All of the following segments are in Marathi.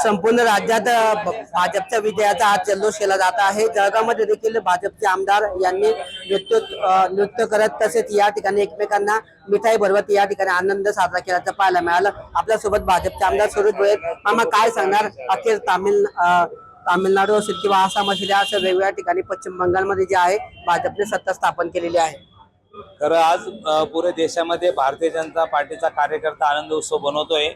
संपूर्ण राज्यात भाजपच्या विजयाचा आज जल्लोष केला जात आहे। जळगावमध्ये देखील भाजपचे आमदार यांनी नृत्य करत तसेच या ठिकाणी एकमेकांना मिठाई भरवत या ठिकाणी आनंद साजरा केल्याचं पाहायला मिळालं। आपल्यासोबत भाजपचे आमदार सुरेश भोये, मामा काय सांगणार? अखेर तामिळनाडू असेल किंवा आसाम असेल असं वेगवेगळ्या ठिकाणी पश्चिम बंगालमध्ये जे आहे भाजपने सत्ता स्थापन केलेली आहे। खरं आज पुरे देशामध्ये भारतीय जनता पार्टीचा कार्यकर्ता आनंद उत्सव बनवतोय।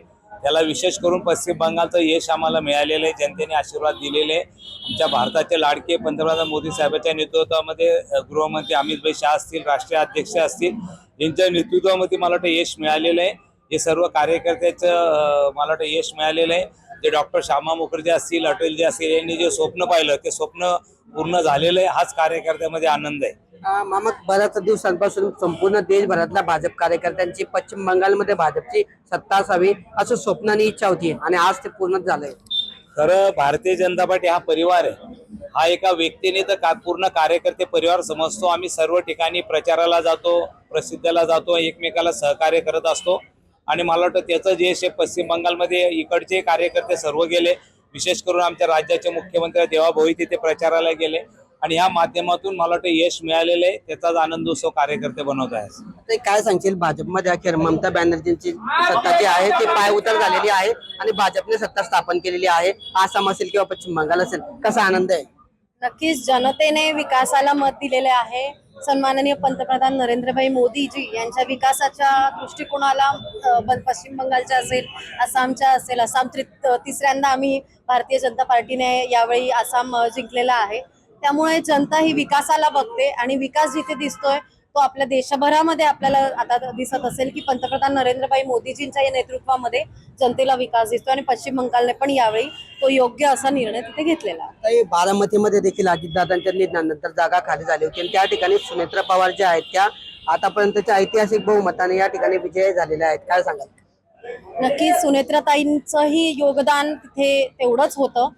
त्याला विशेष करून पश्चिम बंगालचं यश आम्हाला मिळालेलं आहे। जनतेने आशीर्वाद दिलेले आमच्या भारताचे लाडके पंतप्रधान मोदी साहेबांच्या नेतृत्वामध्ये गृहमंत्री अमित भाई शाह असतील, राष्ट्रीय अध्यक्ष असतील, यांच्या नेतृत्वामध्ये मला वाटतं यश मिळालेलं आहे। हे सर्व कार्यकर्त्याचं मला वाटतं यश मिळालेलं आहे। जे डॉक्टर श्यामा मुखर्जी असतील, अटलजी असतील, यांनी जे स्वप्न पाहिलं ते स्वप्न पूर्ण झालेलं आहे। हाच कार्यकर्त्यामध्ये आनंद आहे। मामा, बऱ्याच दिवसांपासून संपूर्ण देशभरातल्या भाजप कार्यकर्त्यांची पश्चिम बंगालमध्ये भाजपची सत्ता असावी असं स्वप्नाने इच्छा होती आणि आज ते पूर्ण झालंय। खरं भारतीय जनता पार्टी हा परिवार आहे। हा एका व्यक्तीने तर पूर्ण कार्यकर्ते परिवार समजतो। आम्ही सर्व ठिकाणी प्रचाराला जातो, प्रसिद्धीला जातो, एकमेकाला सहकार्य करत असतो आणि मला वाटतं त्याचं जे यश पश्चिम बंगालमध्ये इकडचे कार्यकर्ते सर्व गेले, विशेष करून आमच्या राज्याचे मुख्यमंत्री देवाभाऊ तिथे प्रचाराला गेले आणि ह्या माध्यमातून मला वाटतं यश मिळालेलं आहे। त्याचाच आनंद उत्सव कार्यकर्ते बनवत आहे। काय सांगशील, भाजपमध्ये अखेर ममता बॅनर्जींची सत्ता जी आहे ती पाय उतार झालेली आहे आणि भाजपने सत्ता स्थापन केलेली आहे। आसाम असेल किंवा पश्चिम बंगाल असेल, कसा आनंद आहे? नक्कीच जनतेने विकासाला मत दिलेले आहे। सन्माननीय पंतप्रधान नरेंद्रभाई मोदीजी यांच्या विकासाच्या दृष्टिकोनाला पश्चिम बंगालच्या असेल, आसामच्या असेल, आसाम तिसऱ्यांदा आम्ही भारतीय जनता पार्टीने यावेळी आसाम जिंकलेला आहे। त्यामुळे जनता ही विकासाला बघते आणि विकास जिथे दिसतोय तो आपल्या देशभरामध्ये आपल्याला आता दिसत असेल की पंतप्रधान नरेंद्रभाई मोदीजींच्या नेतृत्वामध्ये जनतेला विकास दिसतोय आणि पश्चिम बंगालने पण यावेळी तो योग्य असा निर्णय तिथे घेतलेला आहे। बारामतीमध्ये देखील अजितदादांच्या निधनानंतर जागा खाली झाली होती आणि त्या ठिकाणी सुनेत्रा पवार ज्या आहेत त्या आतापर्यंतच्या ऐतिहासिक बहुमताने या ठिकाणी विजय झालेले आहेत। काय सांगाल? नक्कीच सुनेत्राताईंचंही योगदान तिथे तेवढंच होतं।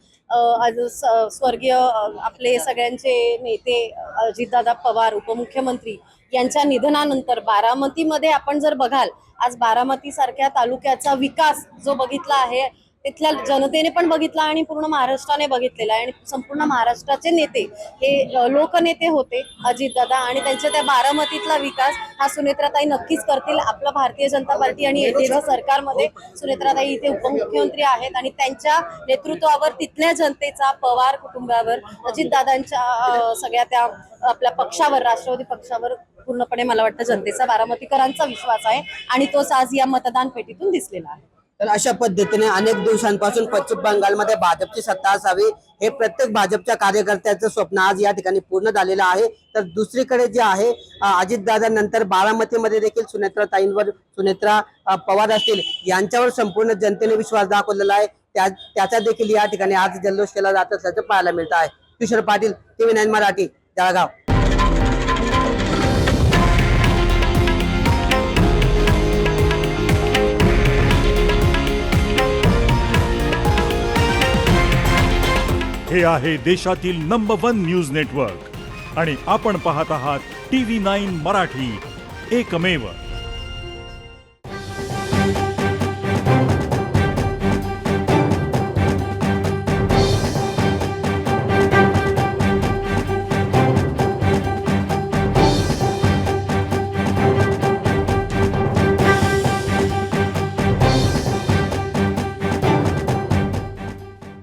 स्वर्गीय आपले सगळ्यांचे नेते अजितदादा पवार उपमुख्यमंत्री यांच्या निधनानंतर बारामतीमध्ये आपण जर बघाल, आज बारामती सारख्या तालुक्याचा विकास जो बघितला आहे तिथल्या जनतेने पण बघितला आणि पूर्ण महाराष्ट्राने बघितलेला आहे। आणि संपूर्ण महाराष्ट्राचे नेते हे लोकनेते होते अजितदादा आणि त्यांच्या त्या बारामतीतला विकास हा सुनेत्राताई नक्कीच करतील। आपलं भारतीय जनता पार्टी आणि एनडीएच्या सरकारमध्ये सुनेत्राताई इथे उपमुख्यमंत्री आहेत आणि त्यांच्या नेतृत्वावर तिथल्या जनतेचा, पवार कुटुंबावर, अजितदादांच्या सगळ्या त्या आपल्या पक्षावर, राष्ट्रवादी पक्षावर पूर्णपणे मला वाटतं जनतेचा, बारामतीकरांचा विश्वास आहे आणि तोच आज या मतदान पेटीतून दिसलेला आहे। तर अशा पद्धतीने अनेक दिवसांपासून पश्चिम बंगालमध्ये भाजपची सत्ता असावी हे प्रत्येक भाजपच्या कार्यकर्त्याचं स्वप्न आज या ठिकाणी पूर्ण झालेलं आहे। तर दुसरीकडे जे आहे अजितदादा नंतर बारामतीमध्ये देखील सुनेत्रा पवार असतील यांच्यावर संपूर्ण जनतेने विश्वास दाखवलेला आहे। त्याचा देखील या ठिकाणी आज जल्लोष केला जात असल्याचं पाहायला मिळत आहे। किशोर पाटील, TV9 मराठी, जळगाव। हे आहे देशातील नंबर 1 न्यूज नेटवर्क आणि आपण पाहत आहात TV9 मराठी, एकमेव।